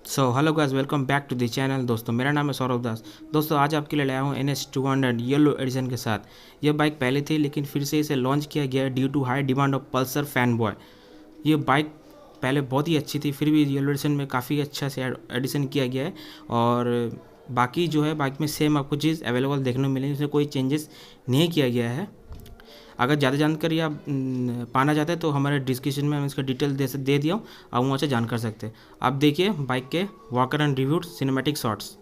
So hello guys, welcome back to the channel. दोस्तों मेरा नाम है सौरव दास। दोस्तों आज आपके लिए लाया हूँ NS 200 येलो एडिशन के साथ। ये बाइक पहले थी लेकिन फिर से इसे लॉन्च किया गया है due to high demand of Pulsar fan boy. ये बाइक पहले बहुत ही अच्छी थी, फिर भी येलो एडिशन में काफ़ी अच्छा से एडिशन किया गया है। और बाकी जो है बाइक में सेम आपको चीज़ अवेलेबल देखने को मिलेगी, इसमें कोई चेंजेस नहीं किया गया है। अगर ज़्यादा जानकारी आप पाना चाहते हैं तो हमारे डिस्क्रिप्शन में हम इसका डिटेल दे दिया हूँ, आप वहाँ से जान कर सकते हैं। आप देखिए बाइक के walker and reviewed cinematic shots.